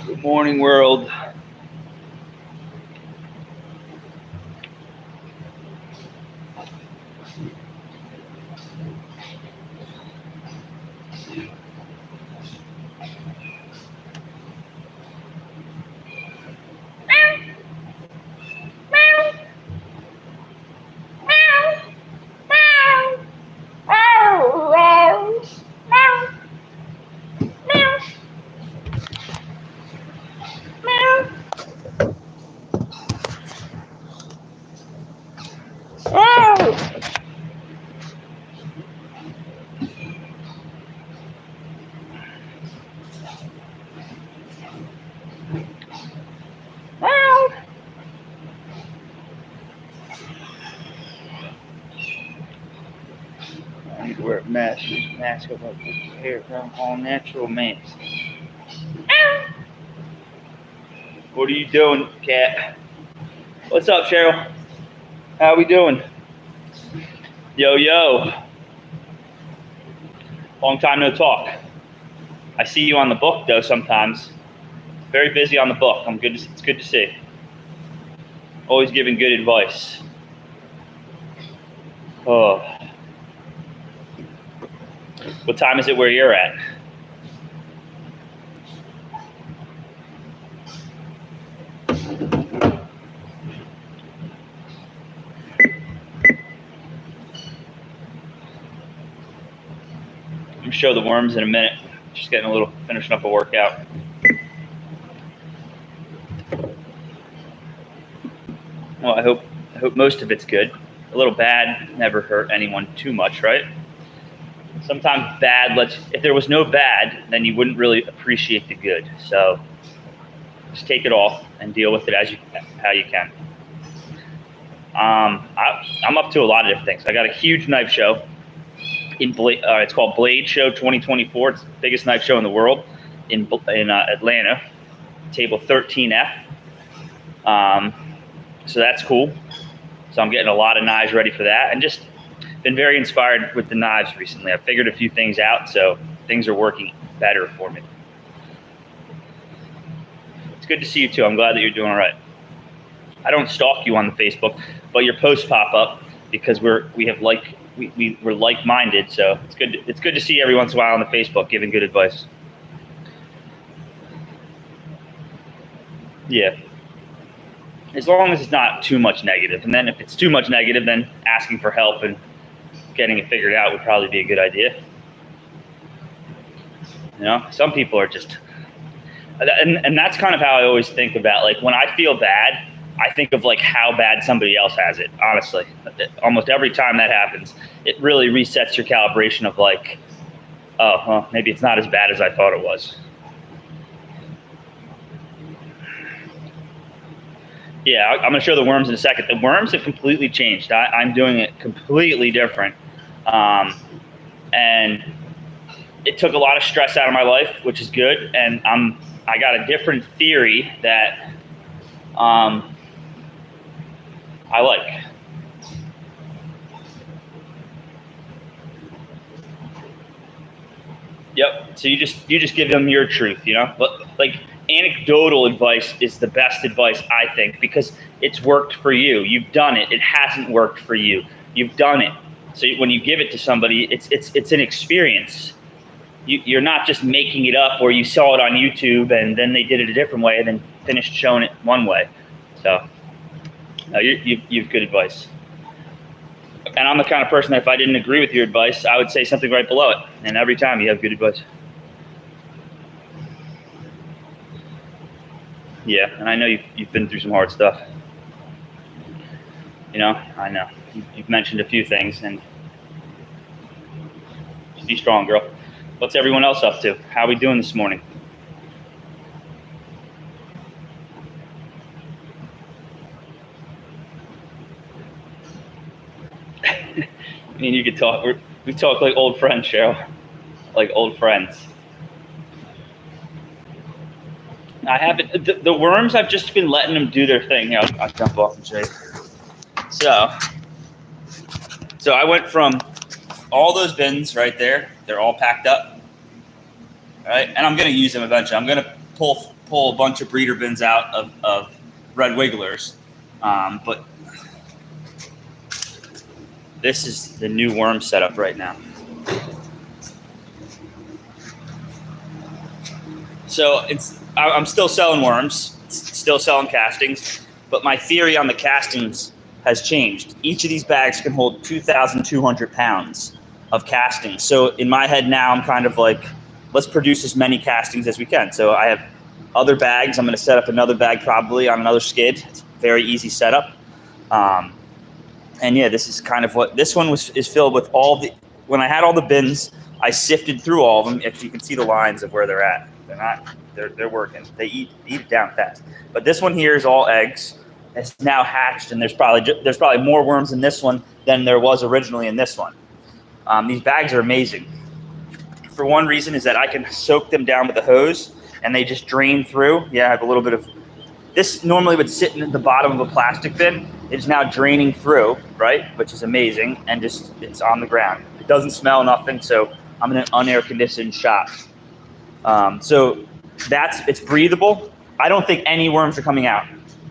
Good morning, world. I need to wear a mask over my hair. I'm all natural man. What are you doing, cat? What's up, Cheryl? How we doing? Yo, yo. Long time no talk. I see you on the book, though, sometimes. Very busy on the book. It's good to see. Always giving good advice. Oh. What time is it where you're at? I'm gonna show the worms in a minute. Just finishing up a workout. Well, I hope most of it's good. A little bad never hurt anyone too much, right? Sometimes bad if there was no bad, then you wouldn't really appreciate the good. So just take it all and deal with it how you can. I'm up to a lot of different things. I got a huge knife show. It's called Blade Show 2024. It's the biggest knife show in the world in Atlanta, table 13F. So that's cool. So I'm getting a lot of knives ready for that, and just been very inspired with the knives recently. I've figured a few things out, so things are working better for me. It's good to see you too. I'm glad that you're doing all right. I don't stalk you on the Facebook, but your posts pop up because we're like-minded. So it's good to see you every once in a while on the Facebook giving good advice. Yeah. As long as it's not too much negative. And then if it's too much negative, then asking for help and getting it figured out would probably be a good idea. You know, some people are just, and that's kind of how I always think about, like, when I feel bad, I think of like how bad somebody else has it, honestly. Almost every time that happens, it really resets your calibration of like, oh, maybe it's not as bad as I thought it was. Yeah, I'm going to show the worms in a second. The worms have completely changed. I'm doing it completely different. And it took a lot of stress out of my life, which is good. And I got a different theory that I like. Yep. So you just give them your truth, you know? But like, anecdotal advice is the best advice, I think, because it's worked for you. You've done it. It hasn't worked for you. You've done it. So when you give it to somebody, it's an experience. You're not just making it up, or you saw it on YouTube and then they did it a different way and then finished showing it one way. So you've good advice. And I'm the kind of person that if I didn't agree with your advice, I would say something right below it. And every time you have good advice. Yeah, and I know you've been through some hard stuff. You know, I know. You've mentioned a few things, and just be strong, girl. What's everyone else up to? How are we doing this morning? I mean, you could talk. We talk like old friends, Cheryl. Like old friends. I haven't. The worms, I've just been letting them do their thing. Here, I'll jump off and show you. So I went from all those bins right there. They're all packed up. right? And I'm going to use them eventually. I'm going to pull a bunch of breeder bins out of red wigglers. But this is the new worm setup right now. So I'm still selling worms, still selling castings, but my theory on the castings has changed. Each of these bags can hold 2,200 pounds of castings. So in my head now, I'm kind of like, let's produce as many castings as we can. So I have other bags. I'm going to set up another bag probably on another skid. It's a very easy setup. And yeah, this is kind of what this one is filled with. When I had all the bins, I sifted through all of them. If you can see the lines of where they're at, they're working. They eat it down fast. But this one here is all eggs. It's now hatched, and there's probably more worms in this one than there was originally in this one. These bags are amazing. For one reason is that I can soak them down with a hose, and they just drain through. Yeah, I have a little bit of this. Normally would sit in the bottom of a plastic bin. It's now draining through, right, which is amazing, and it's on the ground. It doesn't smell, nothing. So I'm in an unair conditioned shop. So it's breathable. I don't think any worms are coming out.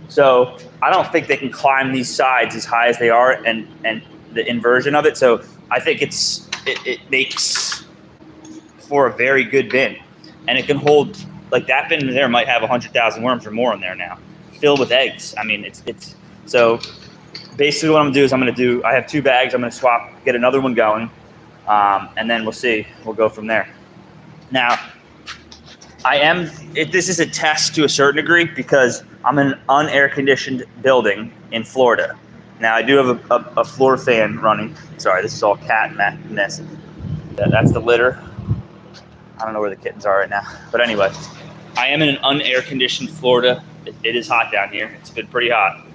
So I don't think they can climb these sides as high as they are, and the inversion of it. So I think it makes for a very good bin, and it can hold, like that bin there might have 100,000 worms or more in there now, filled with eggs. I mean, it's so basically what I'm gonna do is I have 2 bags. I'm gonna swap, get another one going, and then we'll see. We'll go from there. Now, this is a test to a certain degree because I'm in an unair-conditioned building in Florida. Now, I do have a floor fan running. Sorry, this is all cat mess. That's the litter. I don't know where the kittens are right now. But anyway, I am in an unair-conditioned Florida. It is hot down here. It's been pretty hot.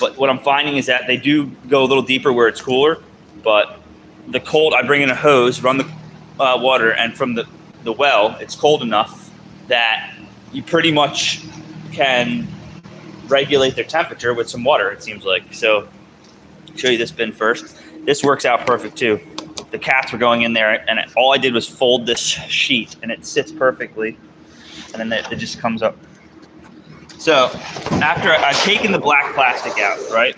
But what I'm finding is that they do go a little deeper where it's cooler. But the cold, I bring in a hose, run the water, and from the well, it's cold enough that you pretty much can regulate their temperature with some water, it seems like. So I'll show you this bin first. This works out perfect too. The cats were going in there, and all I did was fold this sheet, and it sits perfectly, and then it just comes up. So after I've taken the black plastic out, right?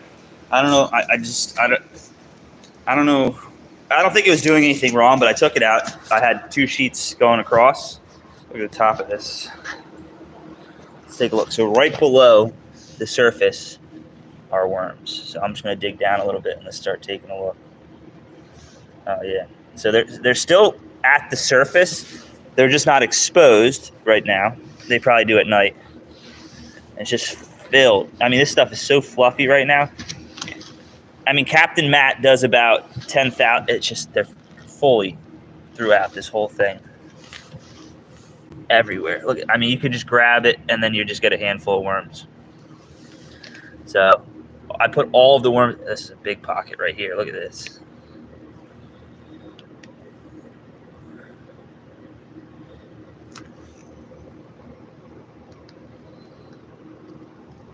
I don't know. I don't know. I don't think it was doing anything wrong, but I took it out. I had 2 sheets going across. Look at the top of this. Let's take a look. So right below the surface are worms. So I'm just going to dig down a little bit and let's start taking a look. Oh, yeah. So they're still at the surface. They're just not exposed right now. They probably do at night. It's just filled. I mean, this stuff is so fluffy right now. I mean, Captain Matt does about 10,000. It's just, they're fully throughout this whole thing. Everywhere. Look, I mean, you could just grab it and then you just get a handful of worms. So I put all of the worms. This is a big pocket right here. Look at this.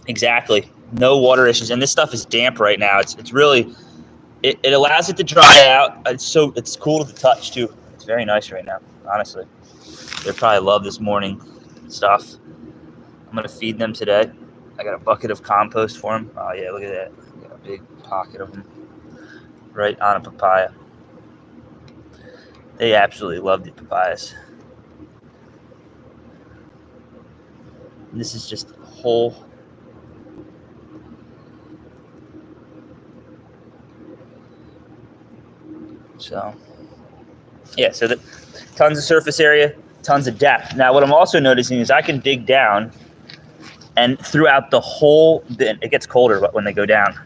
Exactly. No water issues, and this stuff is damp right now. It's really, it allows it to dry out. It's cool to the touch too. It's very nice right now, honestly. They probably love this morning stuff. I'm gonna feed them today. I got a bucket of compost for them. Oh yeah, look at that. I got a big pocket of them right on a papaya. They absolutely love the papayas. And this is just whole. So, yeah, so tons of surface area, tons of depth. Now, what I'm also noticing is I can dig down, and throughout the whole bin, it gets colder when they go down.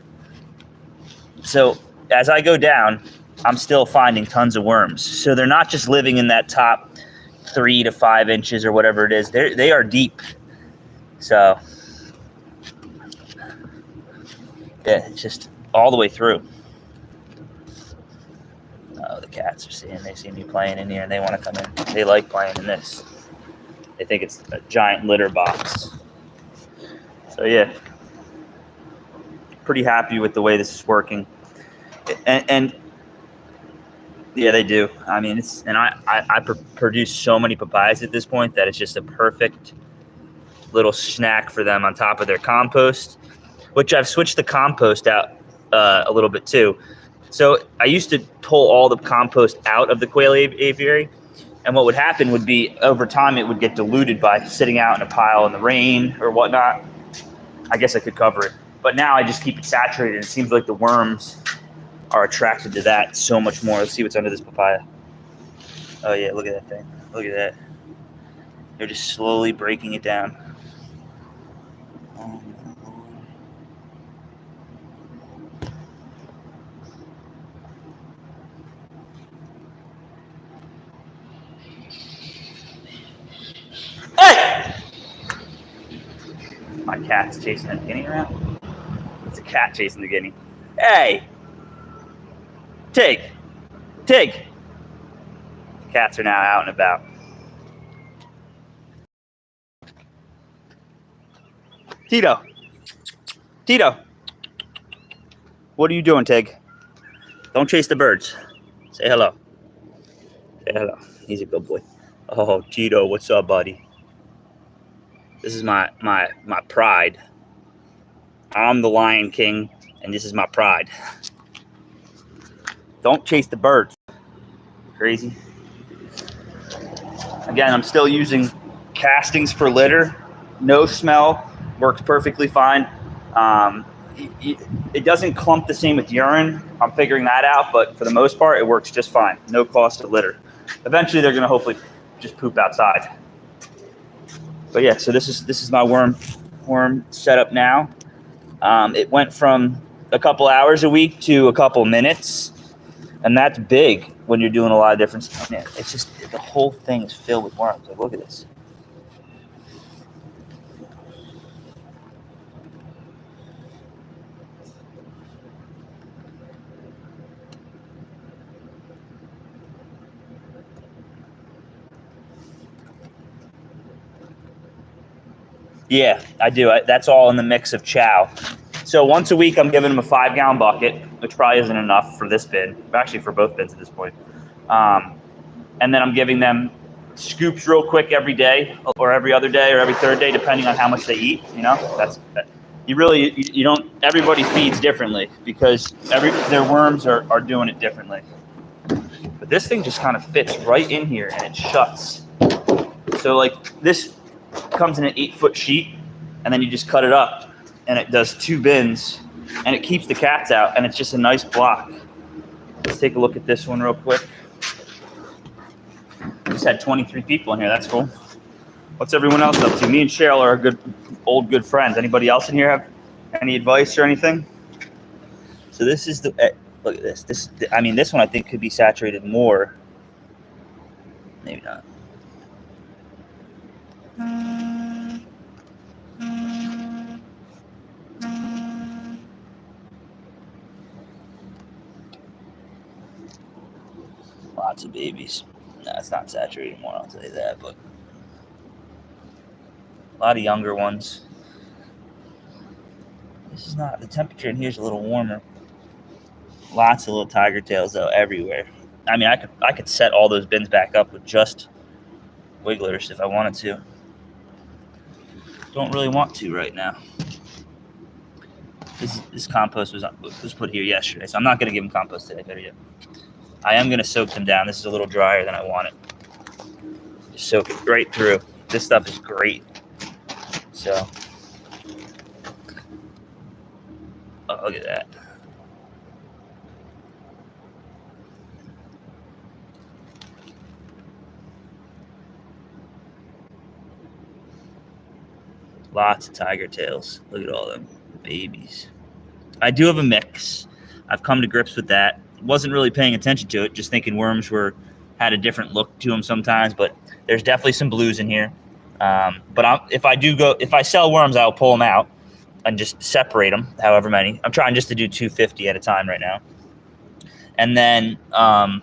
So, as I go down, I'm still finding tons of worms. So, they're not just living in that top 3 to 5 inches or whatever it is. They are deep. So, yeah, it's just all the way through. Oh, the cats they see me playing in here, and they want to come in. They like playing in this. They think it's a giant litter box. So yeah, pretty happy with the way this is working. And Yeah, they do. I mean, I produce so many papayas at this point that it's just a perfect little snack for them on top of their compost, which I've switched the compost out a little bit too. So I used to pull all the compost out of the quail aviary, and what would happen would be over time it would get diluted by sitting out in a pile in the rain or whatnot. I guess I could cover it, but now I just keep it saturated. It seems like the worms are attracted to that so much more. Let's see what's under this papaya. Oh yeah, look at that thing. Look at that. They're just slowly breaking it down. Hey! My cat's chasing that guinea around. It's a cat chasing the guinea. Hey! Tig! Tig! Cats are now out and about. Tito! Tito! What are you doing, Tig? Don't chase the birds. Say hello. Say hello. He's a good boy. Oh, Tito, what's up, buddy? This is my pride. I'm the Lion King, and this is my pride. Don't chase the birds. Crazy. Again, I'm still using castings for litter. No smell. Works perfectly fine. It doesn't clump the same with urine. I'm figuring that out, but for the most part, it works just fine. No cost of litter. Eventually, they're going to hopefully just poop outside. But yeah, so this is my worm setup now. It went from a couple hours a week to a couple minutes, and that's big when you're doing a lot of different stuff. Man, it's just the whole thing is filled with worms. Like, look at this. Yeah, I do. That's all in the mix of chow. So once a week, I'm giving them a 5-gallon bucket, which probably isn't enough for this bin. Actually, for both bins at this point. And then I'm giving them scoops real quick every day, or every other day, or every third day, depending on how much they eat. You know, you don't. Everybody feeds differently because their worms are doing it differently. But this thing just kind of fits right in here and it shuts. So like this comes in an 8-foot sheet, and then you just cut it up, and it does 2 bins, and it keeps the cats out, and it's just a nice block. Let's take a look at this one real quick. We just had 23 people in here. That's cool. What's everyone else up to? Me and Cheryl are good friends. Anybody else in here have any advice or anything? So this is look at this. This one I think could be saturated more. Maybe not. Lots of babies. No, it's not saturated more, I'll tell you that, but a lot of younger ones. This is not, the temperature in here is a little warmer. Lots of little tiger tails though everywhere. I mean, I could set all those bins back up with just wigglers if I wanted to. Don't really want to right now. This compost was put here yesterday, so I'm not going to give them compost today. Better yet, I am going to soak them down. This is a little drier than I want it. Just soak it right through. This stuff is great. So, oh, look at that. Lots of tiger tails. Look at all them babies. I do have a mix. I've come to grips with that. Wasn't really paying attention to it, just thinking worms had a different look to them sometimes, but there's definitely some blues in here. But if I sell worms, I'll pull them out and just separate them, however many. I'm trying just to do 250 at a time right now. And then I'm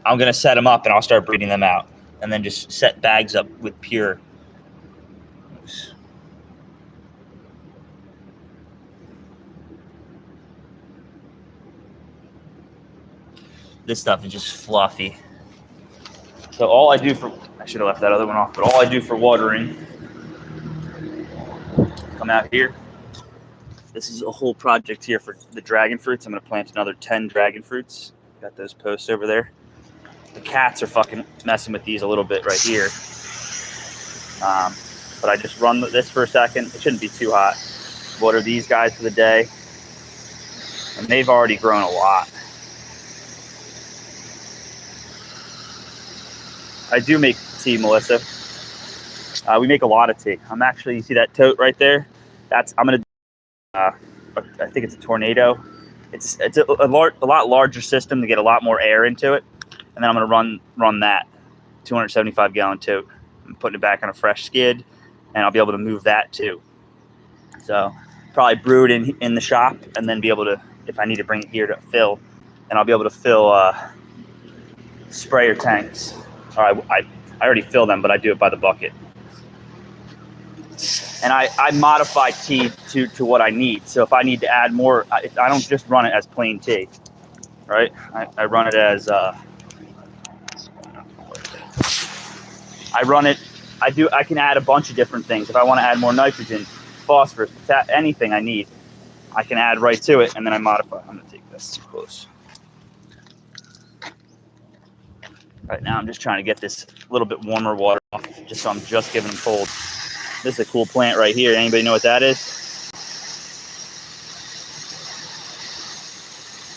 going to set them up and I'll start breeding them out. And then just set bags up with pure. this stuff is just fluffy. So all I do for, I should have left that other one off, but all I do for watering, come out here. This is a whole project here for the dragon fruits. I'm going to plant another 10 dragon fruits. Got those posts over there. The cats are fucking messing with these a little bit right here. But I just run this for a second. It shouldn't be too hot. Water these guys for the day. And they've already grown a lot. I do make tea, Melissa. We make a lot of tea. I'm actually, you see that tote right there? I'm going to, I think it's a Tornado. It's a lot larger system to get a lot more air into it. And then I'm going to run that 275 gallon tote. I'm putting it back on a fresh skid, and I'll be able to move that too. So probably brew it in the shop, and then be able to, if I need to bring it here to fill, and I'll be able to fill sprayer tanks. Or I already fill them, but I do it by the bucket. And I modify tea to what I need. So if I need to add more, I don't just run it as plain tea, right? I run it as I can add a bunch of different things. If I want to add more nitrogen, phosphorus, anything I need, I can add right to it, and then I modify. I'm gonna take this too close. Right now I'm just trying to get this a little bit warmer water off, just so I'm just giving them cold. This is a cool plant right here. Anybody know what that is?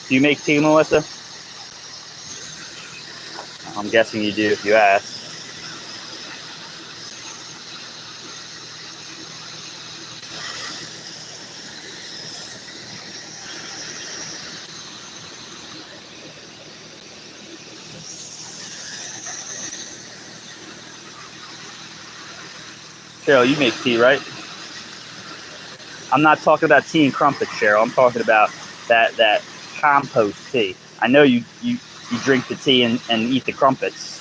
Do you make tea, Melissa? I'm guessing you do if you ask. Cheryl, you make tea, right? I'm not talking about tea and crumpets, Cheryl. I'm talking about that compost tea. I know you drink the tea and eat the crumpets.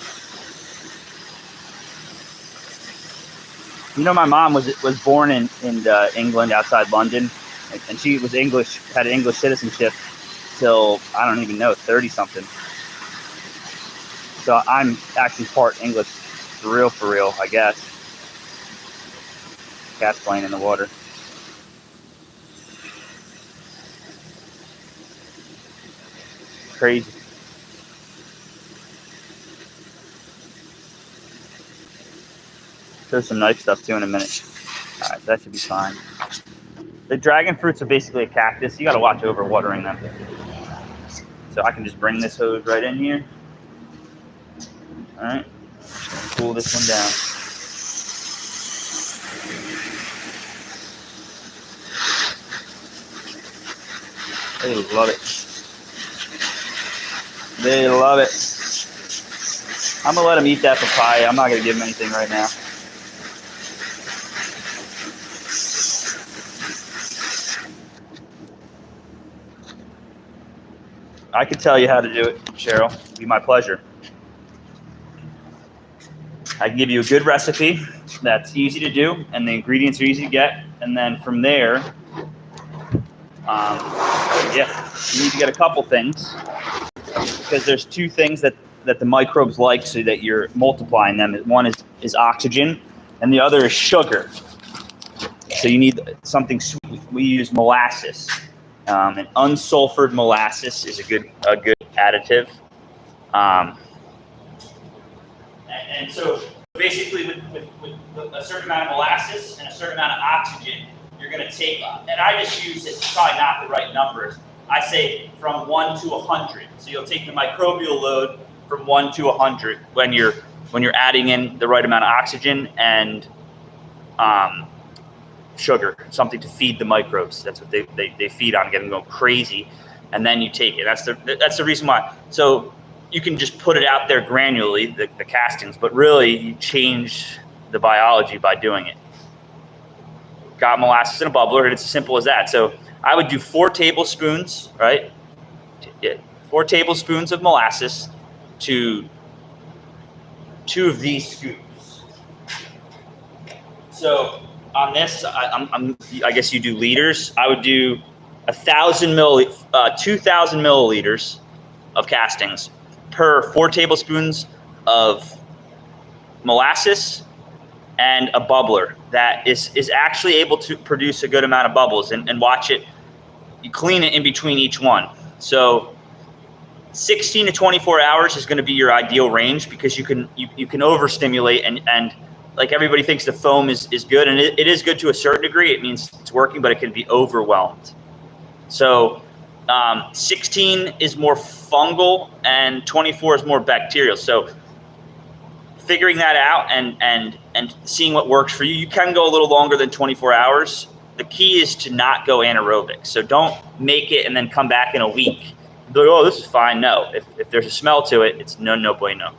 You know, my mom was born in England, outside London, and she was English, had an English citizenship till, I don't even know, 30 something. So I'm actually part English, for real, I guess. Cat's playing in the water. Crazy. There's some knife stuff too in a minute. All right, that should be fine. The dragon fruits are basically a cactus. You got to watch over watering them. So I can just bring this hose right in here. All right, just pull this one down. They love it. They love it. I'm going to let them eat that papaya. I'm not going to give them anything right now. I could tell you how to do it, Cheryl. It'd be my pleasure. I can give you a good recipe that's easy to do, and the ingredients are easy to get. And then from there, you need to get a couple things, because there's two things that the microbes like, so that you're multiplying them. One is oxygen, and the other is sugar. So you need something sweet. We use molasses. And unsulfured molasses is a good additive. And so basically with a certain amount of molasses and a certain amount of oxygen, you're going to take, and I just use it, probably not the right numbers. I say from 1 to 100. So you'll take the microbial load from 1 to 100 when you're adding in the right amount of oxygen and sugar, something to feed the microbes. That's what they feed on, get them going crazy, and then you take it. That's the reason why. So you can just put it out there granularly, the castings, but really you change the biology by doing it. Got molasses in a bubbler, and it's as simple as that. So I would do 4 tablespoons, right? 4 tablespoons of molasses to 2 of these scoops. So on this, I guess you do liters. I would do 2,000 milliliters of castings per 4 tablespoons of molasses and a bubbler that is actually able to produce a good amount of bubbles. And watch it, you clean it in between each one. So 16 to 24 hours is going to be your ideal range, because you can overstimulate and like everybody thinks the foam is good, and it is good to a certain degree. It means it's working, but it can be overwhelmed. So 16 is more fungal and 24 is more bacterial. So figuring that out and seeing what works for you. You can go a little longer than 24 hours. The key is to not go anaerobic. So don't make it and then come back in a week. Be like, oh, this is fine. No, if there's a smell to it, it's no bueno.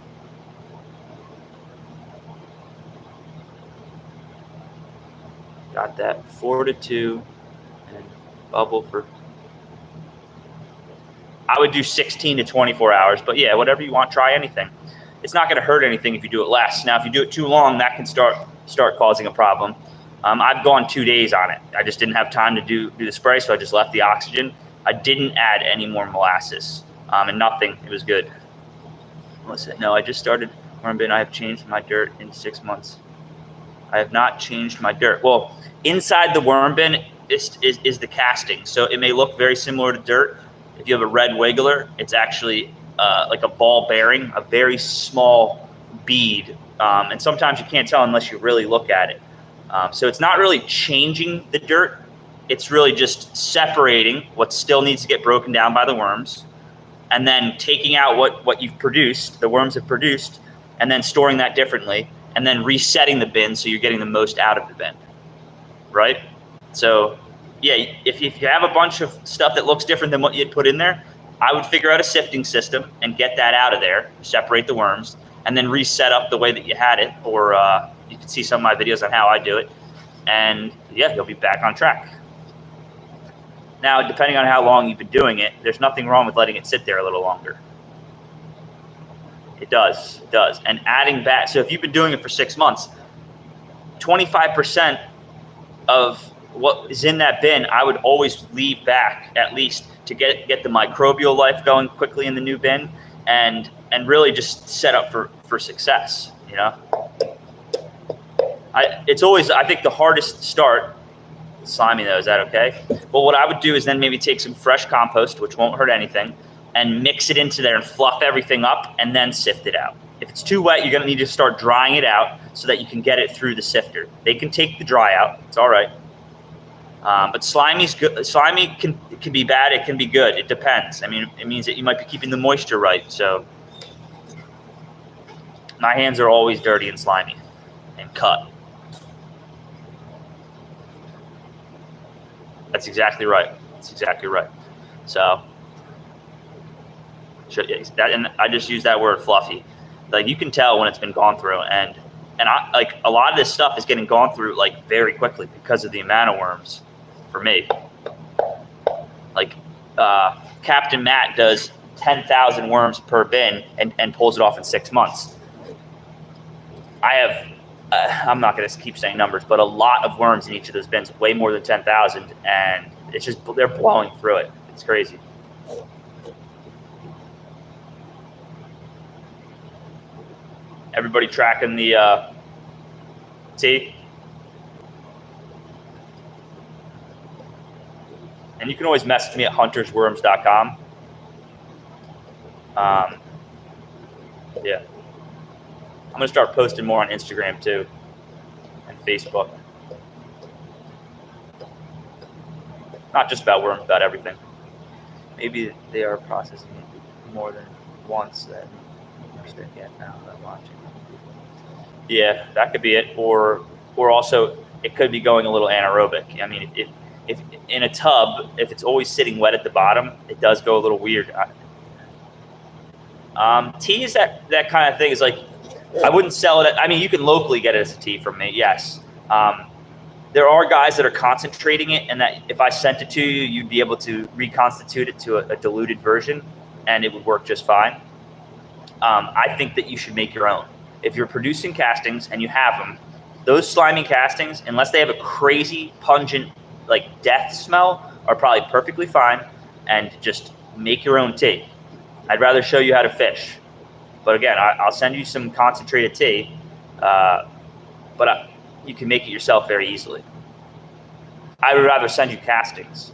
Got that 4 to 2 and bubble for. I would do 16 to 24 hours, but yeah, whatever you want, try anything. It's not going to hurt anything if you do it less. Now, if you do it too long, that can start causing a problem. I've gone 2 days on it. I just didn't have time to do the spray, so I just left the oxygen. I didn't add any more molasses and nothing. It was good. Listen, no, I just started worm bin. I have changed my dirt in 6 months. I have not changed my dirt. Well, inside the worm bin is the casting. So it may look very similar to dirt. If you have a red wiggler, it's actually like a ball bearing, a very small bead. And sometimes you can't tell unless you really look at it. So it's not really changing the dirt. It's really just separating what still needs to get broken down by the worms, and then taking out what you've produced, the worms have produced, and then storing that differently, and then resetting the bin so you're getting the most out of the bin, right? So yeah, if you have a bunch of stuff that looks different than what you'd put in there, I would figure out a sifting system and get that out of there, separate the worms, and then reset up the way that you had it. Or you can see some of my videos on how I do it. And yeah, you'll be back on track. Now, depending on how long you've been doing it, there's nothing wrong with letting it sit there a little longer. It does. And adding back, so if you've been doing it for 6 months, 25% of what is in that bin, I would always leave back at least to get the microbial life going quickly in the new bin, and really just set up for success, you know? It's always, I think, the hardest start. Slimy though, is that okay? Well, what I would do is then maybe take some fresh compost, which won't hurt anything, and mix it into there and fluff everything up and then sift it out. If it's too wet, you're gonna need to start drying it out so that you can get it through the sifter. They can take the dry out, it's all right. But slimy's good. Slimy can be bad, it can be good, it depends. I mean, it means that you might be keeping the moisture right. So my hands are always dirty and slimy and cut. That's exactly right. So that, and I just use that word fluffy. Like, you can tell when it's been gone through, and I like a lot of this stuff is getting gone through like very quickly because of the amount of worms for me. Like Captain Matt does 10,000 worms per bin and pulls it off in 6 months. I have I'm not going to keep saying numbers, but a lot of worms in each of those bins, way more than 10,000, and it's just, they're blowing through it. It's crazy. Everybody tracking the tea? And you can always message me at HuntersWorms.com. Yeah. I'm going to start posting more on Instagram too, and Facebook. Not just about worms, about everything. Maybe they are processing it more than once. That now that I'm watching. Yeah, that could be it. Or also it could be going a little anaerobic. I mean, if in a tub, if it's always sitting wet at the bottom, it does go a little weird. Tea is that kind of thing. Is like, I wouldn't sell it. I mean, you can locally get it as a tea from me, yes. There are guys that are concentrating it, and that if I sent it to you, you'd be able to reconstitute it to a diluted version, and it would work just fine. I think that you should make your own. If you're producing castings and you have them, those slimy castings, unless they have a crazy pungent, like death smell, are probably perfectly fine, and just make your own tea. I'd rather show you how to fish. But again, I'll send you some concentrated tea, but you can make it yourself very easily. I would rather send you castings.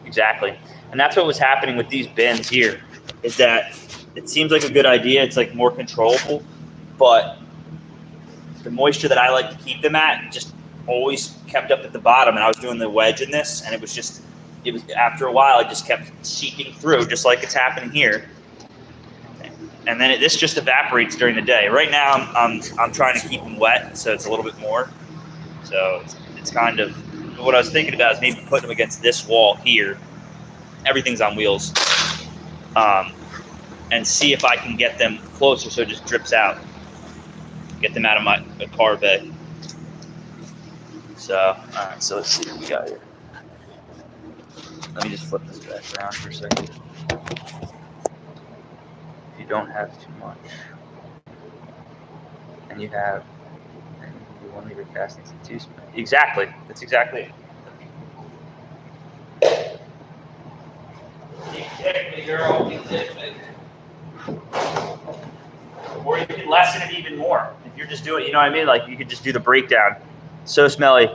Exactly. And that's what was happening with these bins here, is that it seems like a good idea. It's like more controllable, but the moisture that I like to keep them at just always kept up at the bottom. And I was doing the wedge in this, and it was after a while, it just kept seeping through, just like it's happening here. And then this just evaporates during the day. Right now, I'm trying to keep them wet, so it's a little bit more. So it's kind of what I was thinking about is maybe putting them against this wall here. Everything's on wheels, and see if I can get them closer so it just drips out. Get them out of my car bay. So, all right. So let's see what we got here. Let me just flip this back around for a second. You don't have too much, and you have 1 liter castings and 2 spin. Exactly. That's exactly it. Exactly, girl. Exactly. Or you could lessen it even more if you're just doing. You know what I mean? Like you could just do the breakdown. So smelly.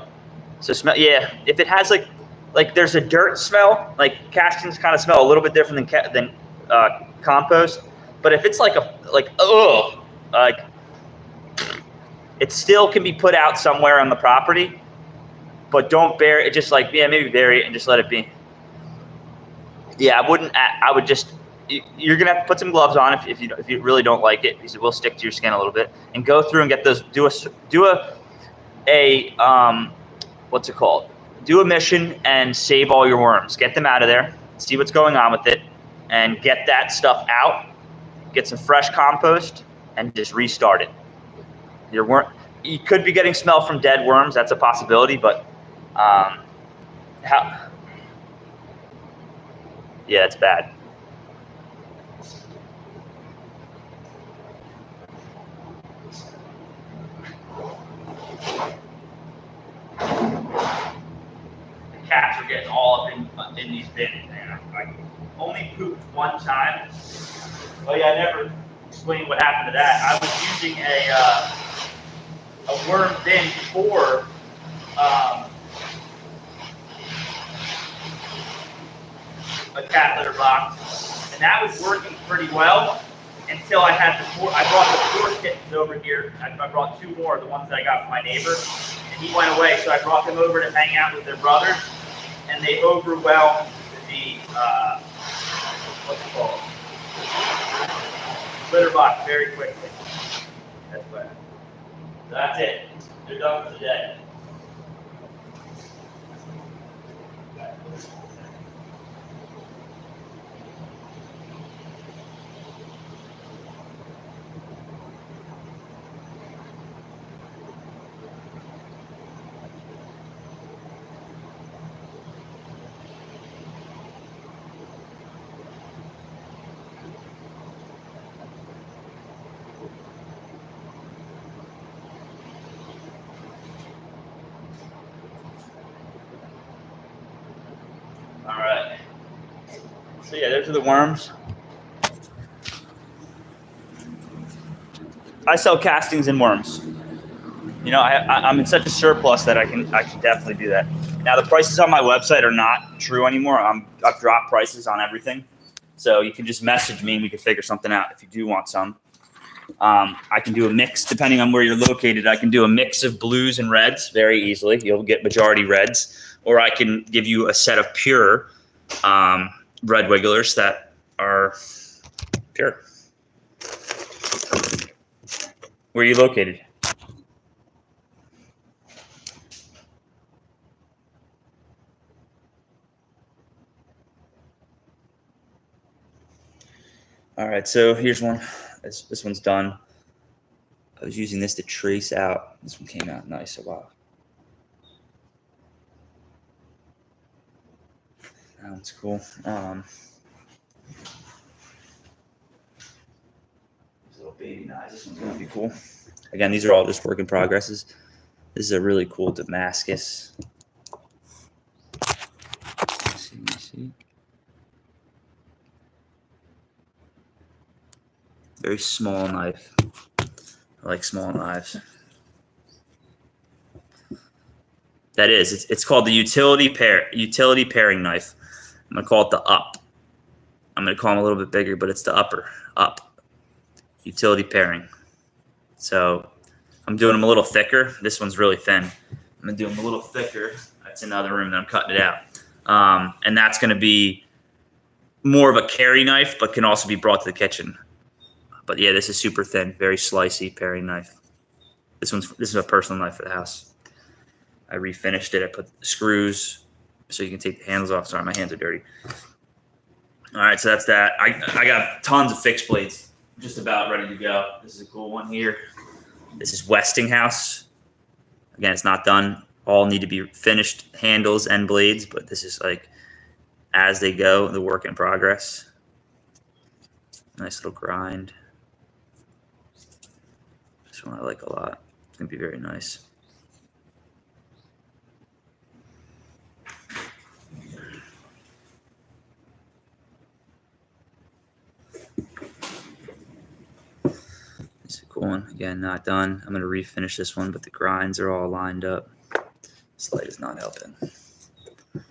Yeah. If it has like there's a dirt smell, like castings kind of smell a little bit different than compost. But if it's like it still can be put out somewhere on the property, but don't bury it. Just like, maybe bury it and just let it be. Yeah, I would just, you're going to have to put some gloves on if you really don't like it, because it will stick to your skin a little bit, and go through and get those, what's it called? Do a mission and save all your worms. Get them out of there, see what's going on with it, and get that stuff out. Get some fresh compost and just restart it. You could be getting smell from dead worms. That's a possibility, but yeah, it's bad. The cats are getting all up in these bins, man. I only pooped one time. Oh yeah, I never explained what happened to that. I was using a worm bin for a cat litter box, and that was working pretty well until I brought the 4 kittens over here. I brought 2 more, the ones that I got from my neighbor, and he went away, so I brought them over to hang out with their brothers, and they overwhelmed the what's it called? Litter box very quickly. That's bad. So that's it. They're done for the day. All right. So yeah, those are the worms. I sell castings and worms. You know, I'm in such a surplus that I can definitely do that. Now the prices on my website are not true anymore. I've dropped prices on everything, so you can just message me and we can figure something out if you do want some. I can do a mix depending on where you're located. I can do a mix of blues and reds very easily. You'll get majority reds. Or I can give you a set of pure red wigglers that are pure. Where are you located? All right, so here's one. This one's done. I was using this to trace out. This one came out nice. Wow. That one's cool. Little baby knives. This one's gonna be cool. Again, these are all just work in progresses. This is a really cool Damascus. See? Very small knife. I like small knives. That is. It's called the utility paring knife. I'm gonna call it the up. I'm gonna call them a little bit bigger, but it's the up. Utility paring. So I'm doing them a little thicker. This one's really thin. I'm gonna do them a little thicker. That's another room that I'm cutting it out. And that's gonna be more of a carry knife, but can also be brought to the kitchen. But yeah, this is super thin, very slicey paring knife. This is a personal knife for the house. I refinished it. I put the screws so you can take the handles off. Sorry, my hands are dirty. All right, so that's that. I got tons of fixed blades, just about ready to go. This is a cool one here. This is Westinghouse. Again, it's not done. All need to be finished handles and blades, but this is like as they go, the work in progress. Nice little grind. This one I like a lot. It's gonna be very nice. It's a cool one. Again, not done. I'm gonna refinish this one, but the grinds are all lined up. This light is not helping. There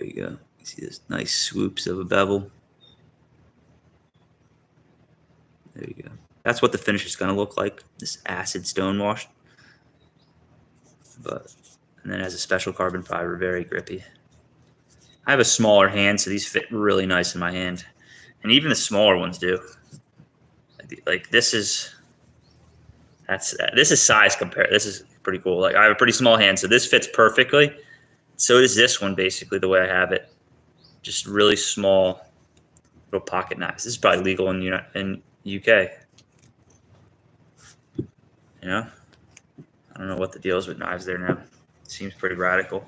you go. You see this nice swoops of a bevel. There you go. That's what the finish is going to look like, this acid stone wash. And then it has a special carbon fiber, very grippy. I have a smaller hand, so these fit really nice in my hand. And even the smaller ones do. Like this is size compared. This is pretty cool. Like I have a pretty small hand, so this fits perfectly. So does this one, basically, the way I have it. Just really small little pocket knives. This is probably legal in UK. You know? I don't know what the deal is with knives there now. Seems pretty radical.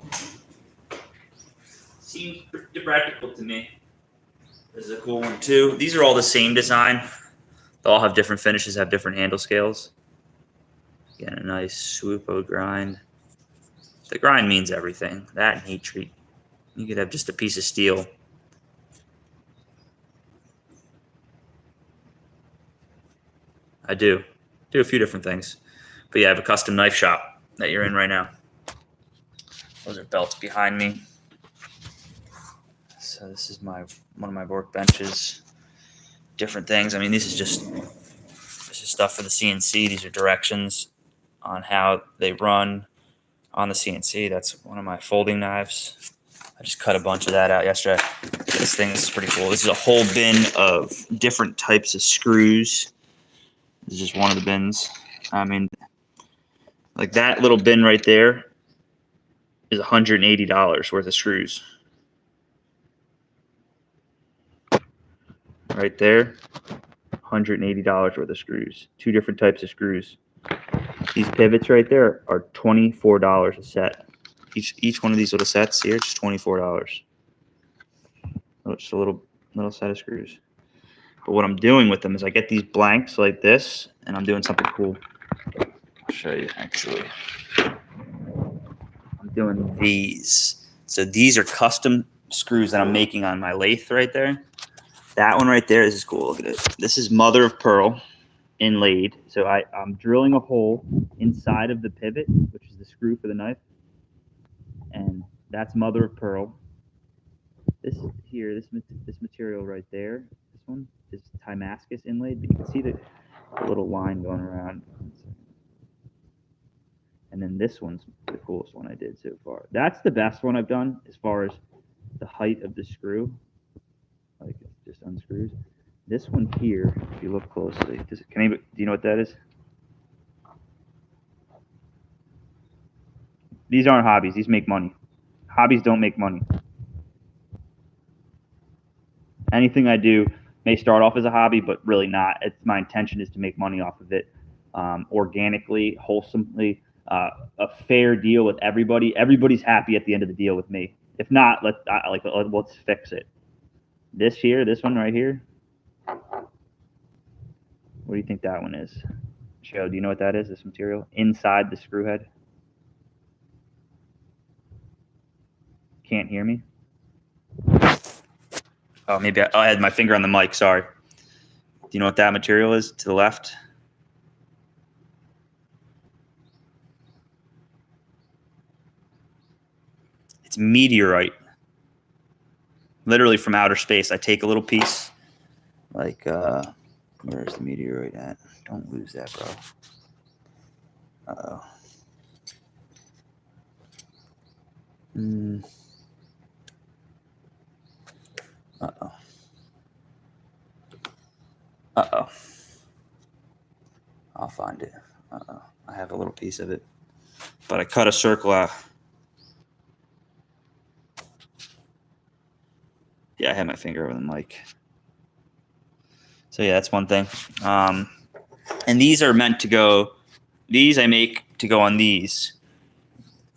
Seems pretty practical to me. This is a cool one, too. These are all the same design. They all have different finishes, have different handle scales. Again, a nice swoop of a grind. The grind means everything. That and heat treat. You could have just a piece of steel. I do a few different things. But yeah, I have a custom knife shop that you're in right now. Those are belts behind me. So this is one of my workbenches. Different things. I mean, this is stuff for the CNC. These are directions on how they run on the CNC. That's one of my folding knives. I just cut a bunch of that out yesterday. This thing is pretty cool. This is a whole bin of different types of screws. This is just one of the bins. I mean, like that little bin right there is $180 worth of screws. Right there, $180 worth of screws. Two different types of screws. These pivots right there are $24 a set. Each one of these little sets here is just $24. Oh, just a little set of screws. But what I'm doing with them is I get these blanks like this, and I'm doing something cool. I'll show you, actually. I'm doing these. So these are custom screws that I'm making on my lathe right there. That one right there, this is cool. Look at it. This is mother of pearl inlaid. So I'm drilling a hole inside of the pivot, which is the screw for the knife. And that's mother of pearl. This here, this material right there, this one is Damascus inlaid, but you can see the little line going around. And then this one's the coolest one I did so far. That's the best one I've done as far as the height of the screw. Like it just unscrews. This one here, if you look closely, do you know what that is? These aren't hobbies. These make money. Hobbies don't make money. Anything I do may start off as a hobby, but really not. My intention is to make money off of it organically, wholesomely, a fair deal with everybody. Everybody's happy at the end of the deal with me. If not, let's fix it. This one right here. What do you think that one is? Joe, do you know what that is? This material inside the screw head. Can't hear me? Oh, maybe I had my finger on the mic. Sorry. Do you know what that material is to the left? It's meteorite. Literally from outer space. I take a little piece. Like, where's the meteorite at? Don't lose that, bro. Uh-oh. Uh-oh. Uh-oh. I'll find it. Uh-oh. I have a little piece of it. But I cut a circle out. Yeah, I had my finger over the mic. So yeah, that's one thing. And these are meant to go, these I make to go on these.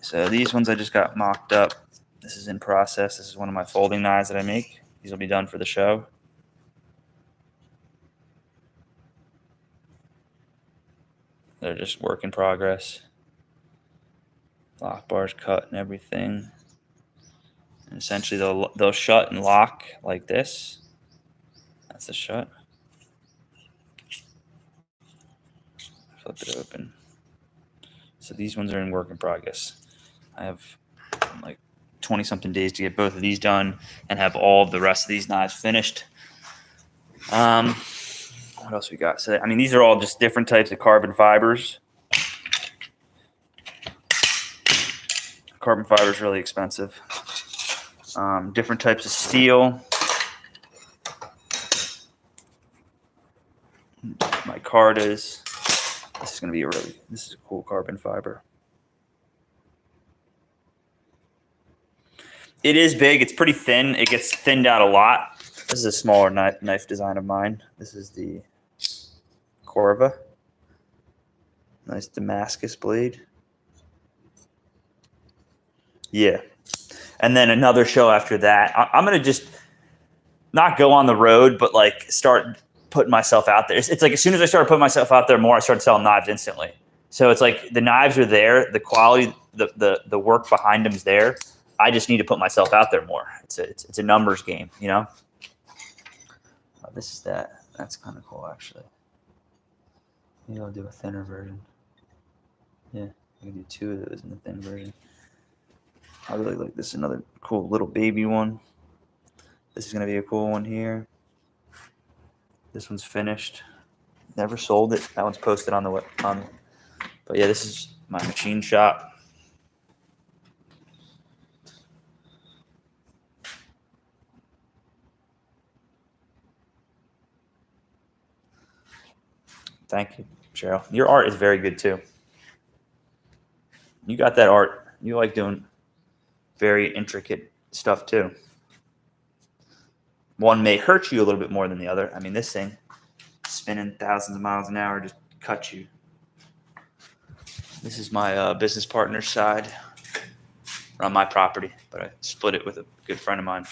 So these ones I just got mocked up. This is in process. This is one of my folding knives that I make. These will be done for the show. They're just work in progress. Lock bars cut and everything. And essentially they'll shut and lock like this. That's the shut. Flip it open. So these ones are in work in progress. I have like 20 something days to get both of these done and have all of the rest of these knives finished. What else we got? So, I mean, these are all just different types of carbon fibers. Carbon fiber is really expensive. Different types of steel. My card is. This is going to be this is a cool carbon fiber. It is big. It's pretty thin. It gets thinned out a lot. This is a smaller knife design of mine. This is the Corva. Nice Damascus blade. Yeah. And then another show after that. I'm going to just not go on the road, but like start putting myself out there. It's like as soon as I started putting myself out there more, I started selling knives instantly. So it's like the knives are there. The quality, the work behind them is there. I just need to put myself out there more. It's a numbers game, you know? Oh, this is that. That's kind of cool, actually. Maybe I'll do a thinner version. Yeah, I can do two of those in the thin version. I really like this. Another cool little baby one. This is going to be a cool one here. This one's finished. Never sold it. That one's posted on the web. But yeah, this is my machine shop. Thank you, Cheryl. Your art is very good too. You got that art. You like doing very intricate stuff too. One may hurt you a little bit more than the other. I mean, this thing spinning thousands of miles an hour just cuts you. This is my business partner's side on my property, but I split it with a good friend of mine.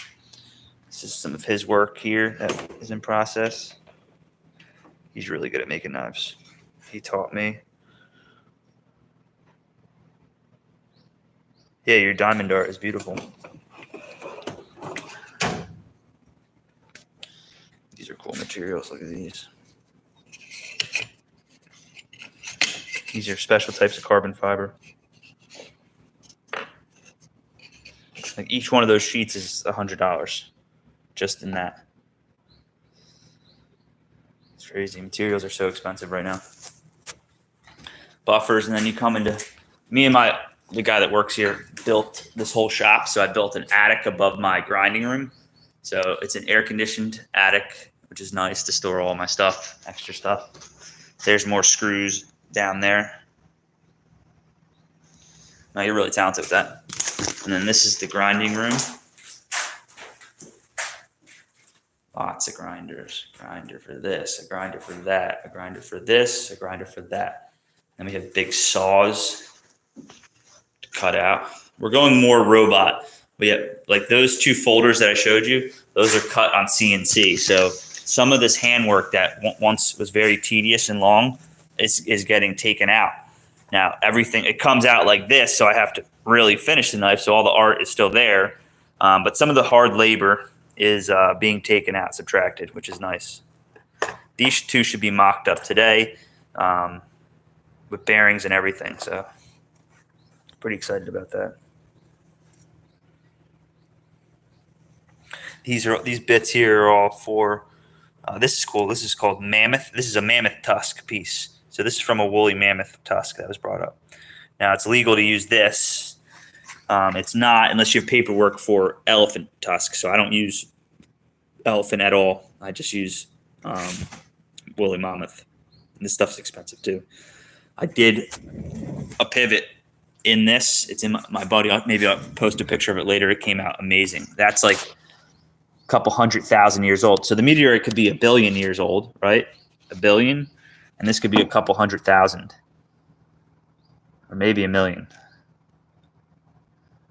This is some of his work here that is in process. He's really good at making knives. He taught me. Yeah, your diamond art is beautiful. These are cool materials. Look at these. These are special types of carbon fiber. Like each one of those sheets is $100 just in that. It's crazy. Materials are so expensive right now. Buffers, and then you come into me and the guy that works here built this whole shop. So I built an attic above my grinding room. So it's an air-conditioned attic, which is nice to store all my stuff, extra stuff. There's more screws down there. Now you're really talented with that. And then this is the grinding room. Lots of grinders. Grinder for this, a grinder for that, a grinder for this, a grinder for that. Then we have big saws to cut out. We're going more robot. We have like those two folders that I showed you, those are cut on CNC. So some of this handwork that once was very tedious and long is getting taken out. Now everything, it comes out like this, so I have to really finish the knife, so all the art is still there. But some of the hard labor is being taken out, subtracted, which is nice. These two should be mocked up today with bearings and everything. So pretty excited about that. These bits here are all for. This is cool. This is called mammoth. This is a mammoth tusk piece. So this is from a woolly mammoth tusk that was brought up. Now it's legal to use this. It's not unless you have paperwork for elephant tusk. So I don't use elephant at all. I just use woolly mammoth. And this stuff's expensive too. I did a pivot in this. It's in my buddy. Maybe I'll post a picture of it later. It came out amazing. That's like a couple 100,000 years old. So the meteorite could be 1 billion years old, right? 1 billion. And this could be a couple 100,000. Or maybe 1 million.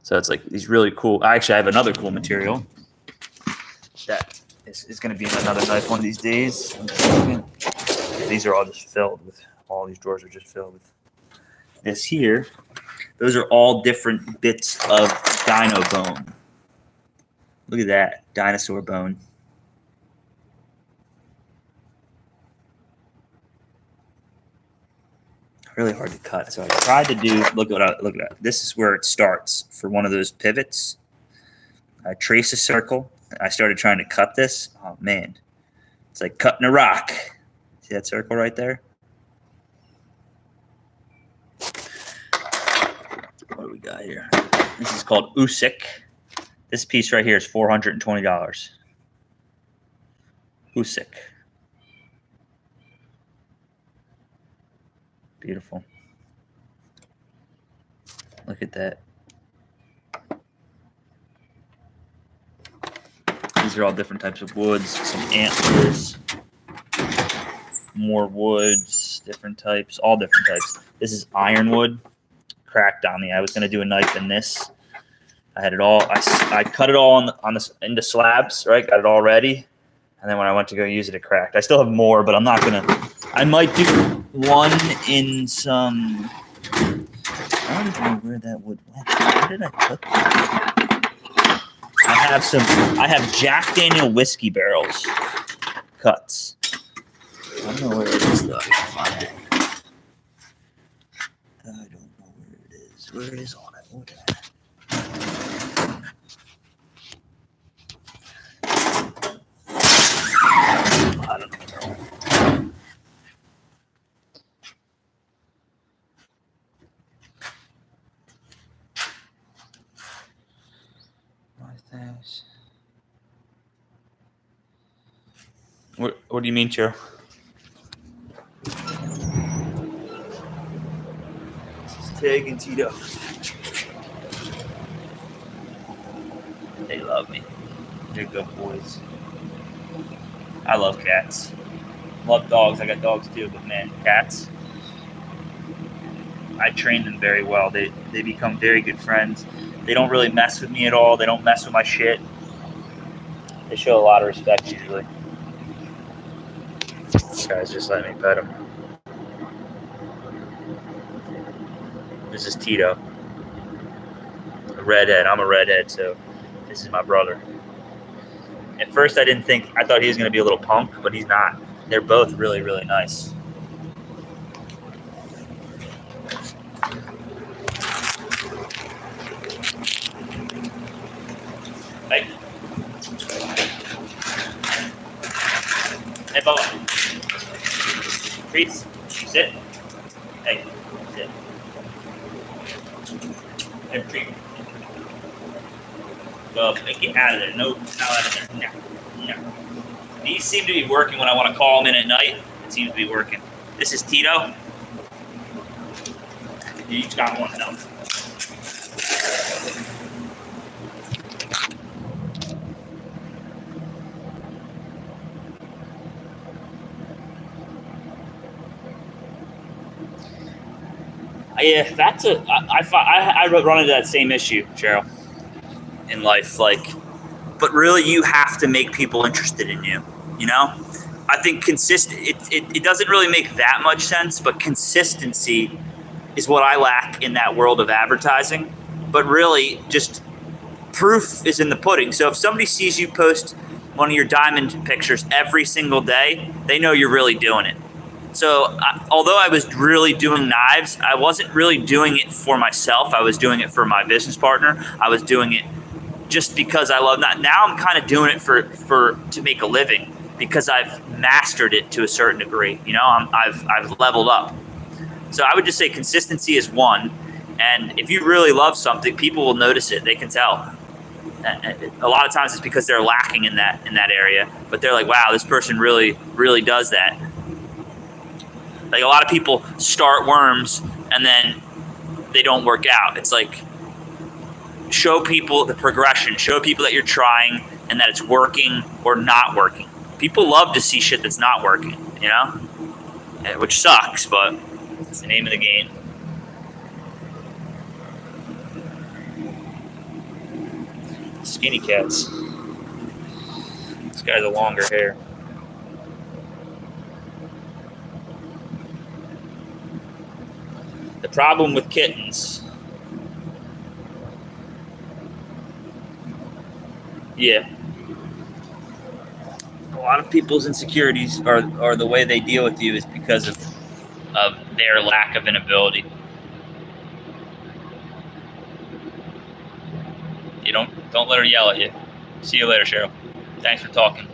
So it's like these really cool. Actually, I have another cool material that is going to be in another knife one of these days. These are all just filled with, all these drawers are just filled with this here. Those are all different bits of dino bone. Look at that, dinosaur bone. Really hard to cut. So I tried to do, look at that. This is where it starts for one of those pivots. I trace a circle. I started trying to cut this. Oh man, it's like cutting a rock. See that circle right there? What do we got here? This is called Usyk. This piece right here is $420. Usyk. Beautiful. Look at that. These are all different types of woods, some antlers, more woods, different types, all different types. This is ironwood, cracked on me. I was going to do a knife in this. I had it all. I cut it all into slabs, right? Got it all ready. And then when I went to go use it, it cracked. I still have more, but I'm not going to. I might do one in some. I don't even know where that wood went. Where did I put that? I have Jack Daniel whiskey barrels cuts. I don't know where it is though. I can find it. I don't know where it is. Where it is on it? Look at that. I don't know. What do you mean, Joe? This is Tig and Tito. They love me. They're good boys. I love cats. Love dogs. I got dogs too, but man, cats. I train them very well. They become very good friends. They don't really mess with me at all. They don't mess with my shit. They show a lot of respect usually. This guy's just letting me pet him. This is Tito. A redhead. I'm a redhead, so this is my brother. At first I thought he was going to be a little punk, but he's not. They're both really, really nice. Hey. Hey, Bubba. Treats. Sit. Hey. Sit. Hey, treat. Go, get out of there. No, not out of there. No. These seem to be working when I want to call them in at night. It seems to be working. This is Tito. You each got one now. Yeah, I run into that same issue, Cheryl, in life. But really, you have to make people interested in you. You know, I think it doesn't really make that much sense, but consistency is what I lack in that world of advertising. But really, just proof is in the pudding. So if somebody sees you post one of your diamond pictures every single day, they know you're really doing it. So although I was really doing knives, I wasn't really doing it for myself. I was doing it for my business partner. I was doing it just because I love that. Now I'm kind of doing it to make a living because I've mastered it to a certain degree. You know, I've leveled up. So I would just say consistency is one. And if you really love something, people will notice it. They can tell. A lot of times it's because they're lacking in that area, but they're like, wow, this person really, really does that. Like a lot of people start worms and then they don't work out. It's like, show people the progression, show people that you're trying and that it's working or not working. People love to see shit that's not working, you know, which sucks, but it's the name of the game. Skinny cats. This guy's a longer hair. The problem with kittens. Yeah. A lot of people's insecurities or the way they deal with you is because of their lack of an ability. You don't let her yell at you. See you later, Cheryl. Thanks for talking.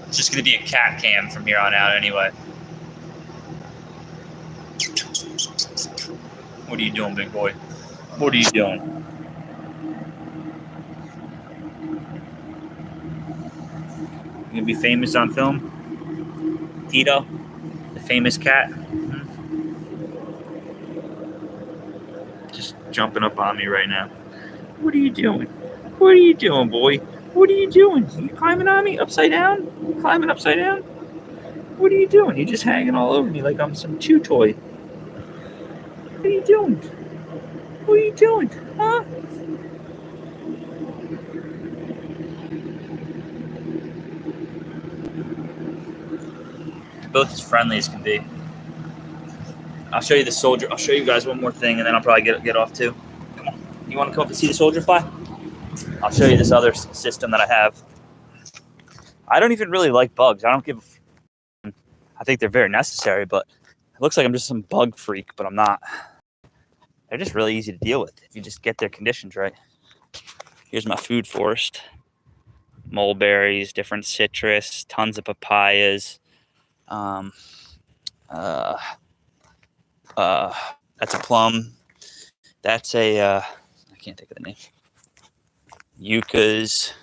It's just going to be a cat cam from here on out anyway. What are you doing, big boy? What are you doing? You going to be famous on film? Tito, the famous cat? Just jumping up on me right now. What are you doing? What are you doing, boy? What are you doing? Are you climbing on me upside down? You climbing upside down? What are you doing? You're just hanging all over me like I'm some chew toy. What are you doing? What are you doing? Huh? Both as friendly as can be. I'll show you the soldier. I'll show you guys one more thing, and then I'll probably get off too. Come on. You want to come up and see the soldier fly? I'll show you this other system that I have. I don't even really like bugs. I don't give. I think they're very necessary, but it looks like I'm just some bug freak, but I'm not. They're just really easy to deal with if you just get their conditions right. Here's my food forest. Mulberries, different citrus, tons of papayas. That's a plum. That's a, I can't think of the name. Yuccas.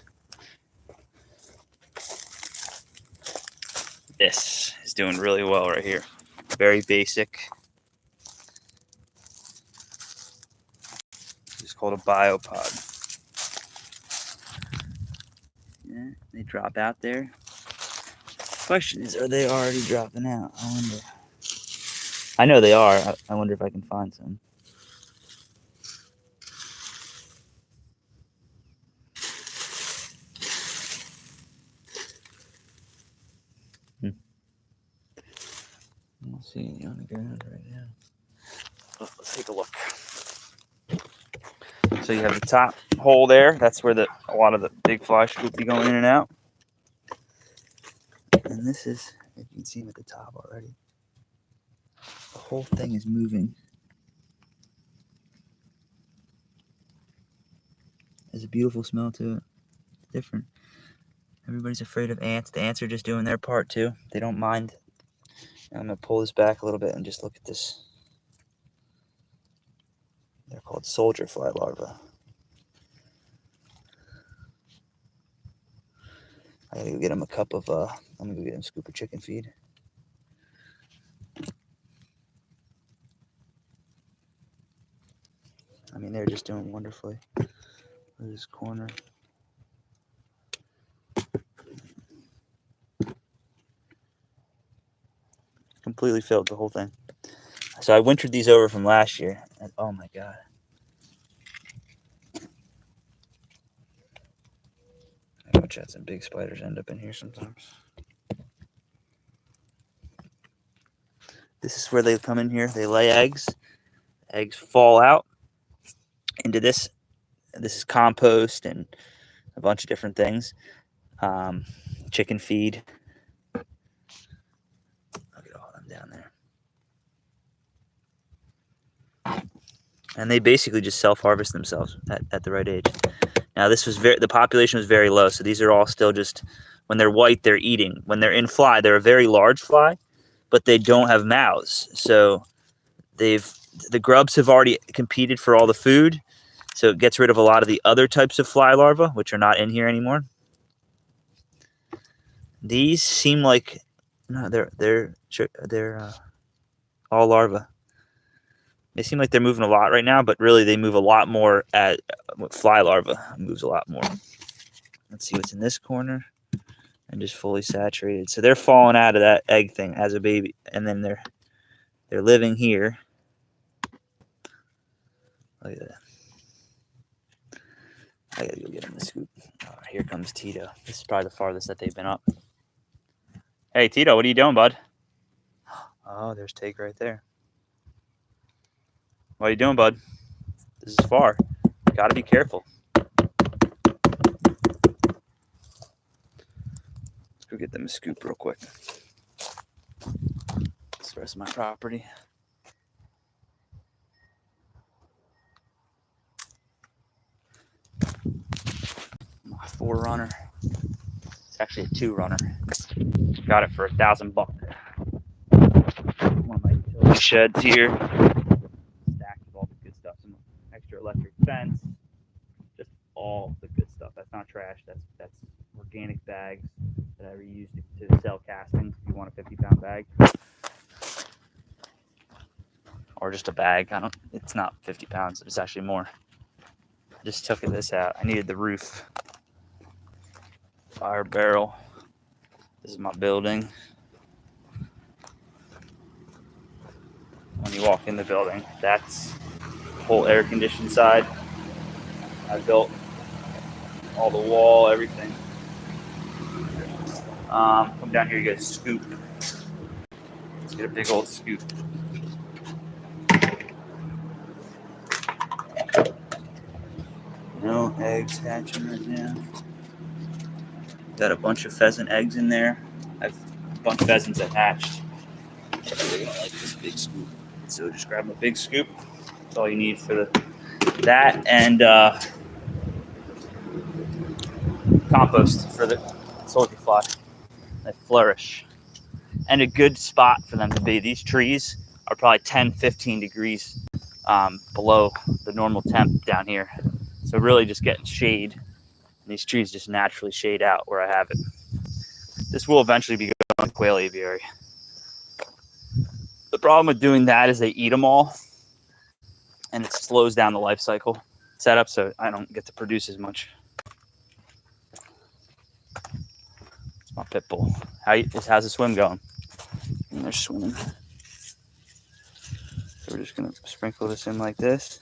This is doing really well right here. Very basic. It's called a biopod. Yeah, they drop out there. Question is, are they already dropping out? I wonder. I know they are. I wonder if I can find some. I don't see any on the ground right now. Oh, let's take a look. So you have the top hole there. That's where a lot of the big flies should be going in and out. And this is, if you can see them at the top already, the whole thing is moving. There's a beautiful smell to it. It's different. Everybody's afraid of ants. The ants are just doing their part too. They don't mind. I'm going to pull this back a little bit and just look at this. They're called soldier fly larvae. I gotta go get them a cup of, I'm gonna go get them a scoop of chicken feed. I mean, they're just doing wonderfully. Look at this corner. Completely filled, the whole thing. So I wintered these over from last year, and oh my god. I watch out, some big spiders end up in here sometimes. This is where they come in here. They lay eggs, Eggs fall out into this. This is compost and a bunch of different things. Chicken feed. Look at all them down there. And they basically just self-harvest themselves at the right age. Now this was the population was very low, so these are all still just, when they're white, they're eating. When they're in fly, they're a very large fly, but they don't have mouths. So the grubs have already competed for all the food, so it gets rid of a lot of the other types of fly larvae, which are not in here anymore. These seem like, no, they're all larvae. They seem like they're moving a lot right now, but really they move a lot more at fly larvae. Moves a lot more. Let's see what's in this corner. And just fully saturated. So they're falling out of that egg thing as a baby, and then they're living here. Look at that. I gotta go get him the scoop. Oh, here comes Tito. This is probably the farthest that they've been up. Hey Tito, what are you doing, bud? Oh, there's Take right there. What are you doing, bud? This is far. Gotta be careful. Let's go get them a scoop real quick. It's the rest of my property. My 4-runner. It's actually a 2-runner. Got it for $1,000. One of my utility sheds here. Stacked with all the good stuff. Some extra electric fence. Just all the good stuff. That's not trash. That's organic bags that I reuse to sell castings. If you want a 50-pound bag. Or just a bag. It's not 50 pounds. It's actually more. I just took this out. I needed the roof. Fire barrel. This is my building. When you walk in the building, that's the whole air conditioned side. I built all the wall, everything. Come down here, you get a scoop. Let's get a big old scoop. No eggs hatching right now. Got a bunch of pheasant eggs in there. I have a bunch of pheasants that hatched. They're gonna like this big scoop. So just grab a big scoop. That's all you need for that, and compost for the soldier fly. They flourish. And a good spot for them to be. These trees are probably 10, 15 degrees below the normal temp down here. So really just getting shade. And these trees just naturally shade out where I have it. This will eventually be going to quail aviary. The problem with doing that is they eat them all. And it slows down the life cycle setup, so I don't get to produce as much. It's my pit bull. How's the swim going? And they're swimming. So we're just going to sprinkle this in like this.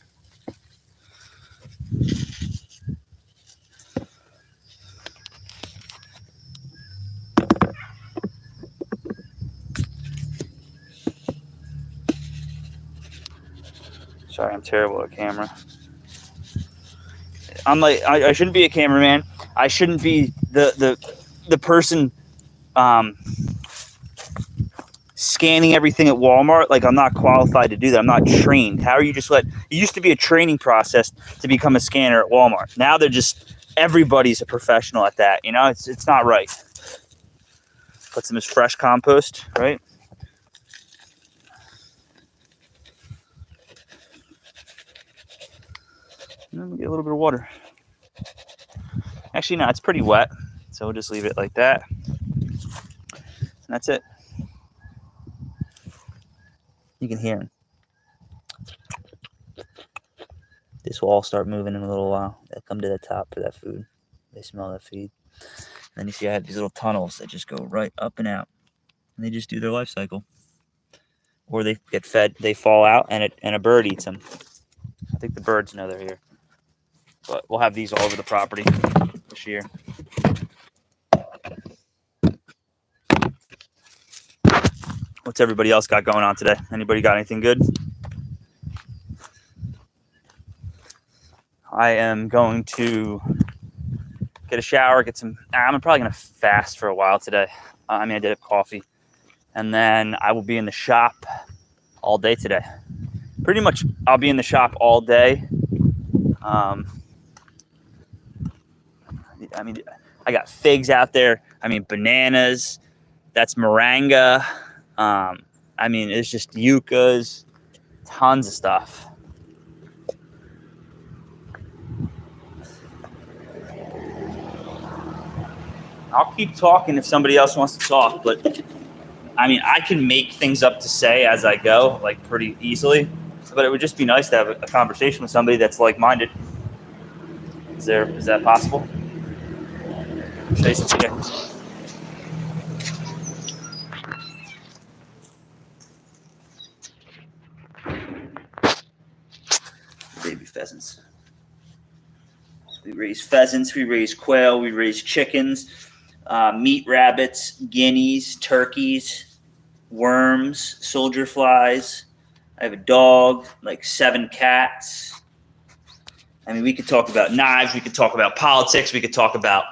Sorry, I'm terrible at camera. I'm like, I shouldn't be a cameraman. I shouldn't be the person scanning everything at Walmart. Like, I'm not qualified to do that. I'm not trained. How are you just it used to be a training process to become a scanner at Walmart. Now they're just, everybody's a professional at that. You know, it's not right. Put some fresh compost, right? And then we get a little bit of water. Actually, no, it's pretty wet. So we'll just leave it like that. And that's it. You can hear them. This will all start moving in a little while. They'll come to the top for that food. They smell that feed. And then you see I have these little tunnels that just go right up and out. And they just do their life cycle. Or they get fed, they fall out, and a bird eats them. I think the birds know they're here. But we'll have these all over the property this year. What's everybody else got going on today? Anybody got anything good? I am going to get a shower, get some. I'm probably going to fast for a while today. I did have coffee. And then I will be in the shop all day today. Pretty much, I'll be in the shop all day. I got figs out there. Bananas. That's moringa. It's just yuccas. Tons of stuff. I'll keep talking if somebody else wants to talk, but I can make things up to say as I go, like pretty easily. But it would just be nice to have a conversation with somebody that's like-minded. Is that possible? Show you something here. Baby pheasants. We raise pheasants, we raise quail, we raise chickens, meat rabbits, guineas, turkeys, worms, soldier flies. I have a dog, like 7 cats. We could talk about knives. We could talk about politics. We could talk about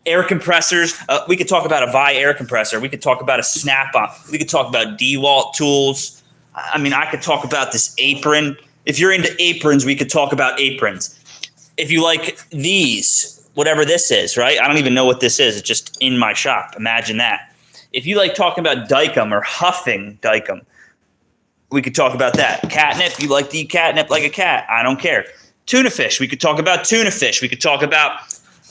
air compressors. We could talk about a Vi air compressor. We could talk about a Snap-on. We could talk about DeWalt tools. I could talk about this apron. If you're into aprons, we could talk about aprons. If you like these, whatever this is, right? I don't even know what this is. It's just in my shop. Imagine that. If you like talking about Dicum or huffing Dicum, we could talk about that. Catnip, you like to eat catnip like a cat. I don't care. Tuna fish, we could talk about tuna fish. We could talk about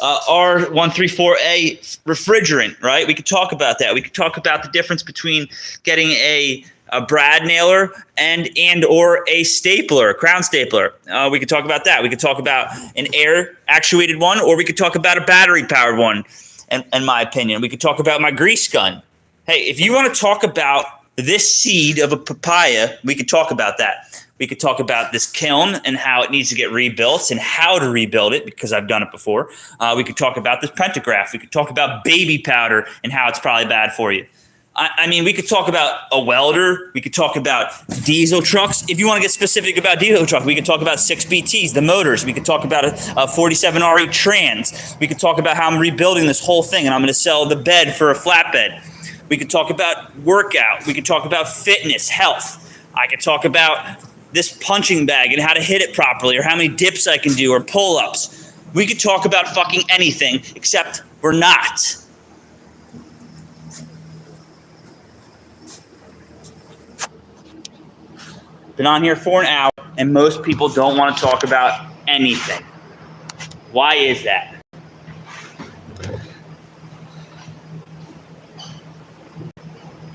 R134A refrigerant, right? We could talk about that. We could talk about the difference between getting a brad nailer and or a stapler, a crown stapler. We could talk about that. We could talk about an air actuated one, or we could talk about a battery powered one, in my opinion. We could talk about my grease gun. Hey, if you want to talk about this seed of a papaya, we could talk about that. We could talk about this kiln and how it needs to get rebuilt and how to rebuild it, because I've done it before. We could talk about this pentagraph. We could talk about baby powder and how it's probably bad for you. We could talk about a welder. We could talk about diesel trucks. If you want to get specific about diesel trucks, we could talk about 6BTs, the motors. We could talk about a 47 RE trans. We could talk about how I'm rebuilding this whole thing and I'm going to sell the bed for a flatbed. We could talk about workout. We could talk about fitness, health. I could talk about this punching bag and how to hit it properly, or how many dips I can do, or pull-ups. We could talk about fucking anything, except we're not. Been on here for an hour, and most people don't want to talk about anything. Why is that?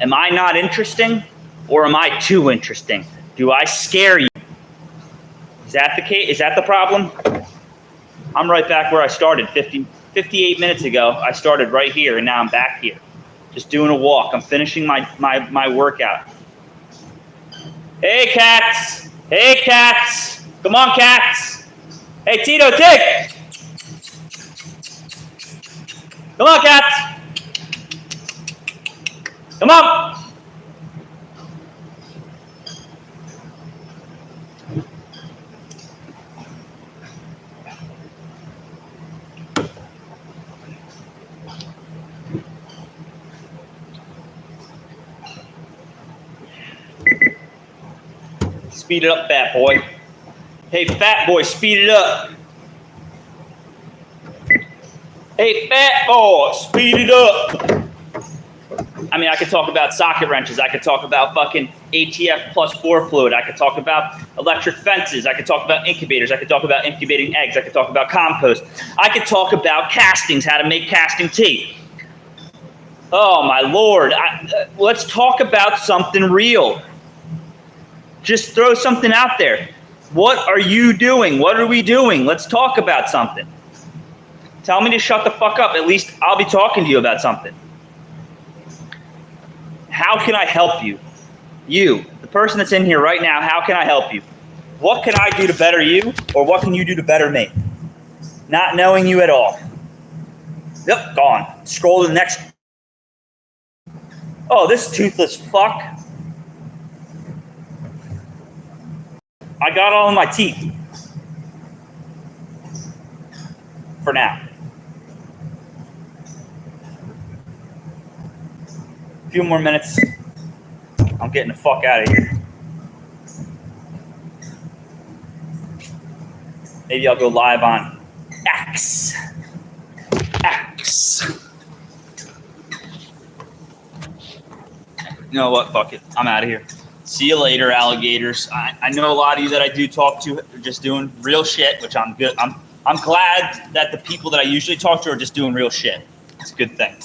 Am I not interesting, or am I too interesting? Do I scare you? Is that the case? Is that the problem? I'm right back where I started 58 minutes ago. I started right here, and now I'm back here, just doing a walk. I'm finishing my workout. Hey, cats. Hey, cats. Come on, cats. Hey, Tito, Tig. Come on, cats. Come on. Speed it up, fat boy. Hey, fat boy, speed it up. Hey, fat boy, speed it up. I could talk about socket wrenches. I could talk about fucking ATF plus 4 fluid. I could talk about electric fences. I could talk about incubators. I could talk about incubating eggs. I could talk about compost. I could talk about castings, how to make casting tea. Oh, my Lord. Let's talk about something real. Just throw something out there. What are you doing? What are we doing? Let's talk about something. Tell me to shut the fuck up. At least I'll be talking to you about something. How can I help you? You, the person that's in here right now, how can I help you? What can I do to better you, or what can you do to better me? Not knowing you at all. Yep, gone. Scroll to the next. Oh, this toothless fuck. I got all in my teeth. for now. A few more minutes. I'm getting the fuck out of here. Maybe I'll go live on X. You know what? Fuck it. I'm out of here. See you later, alligators. I know a lot of you that I do talk to are just doing real shit, which I'm good. I'm glad that the people that I usually talk to are just doing real shit. It's a good thing.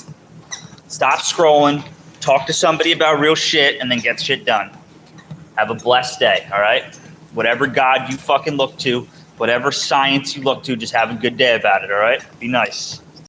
Stop scrolling. Talk to somebody about real shit and then get shit done. Have a blessed day, all right? Whatever God you fucking look to, whatever science you look to, just have a good day about it, all right? Be nice.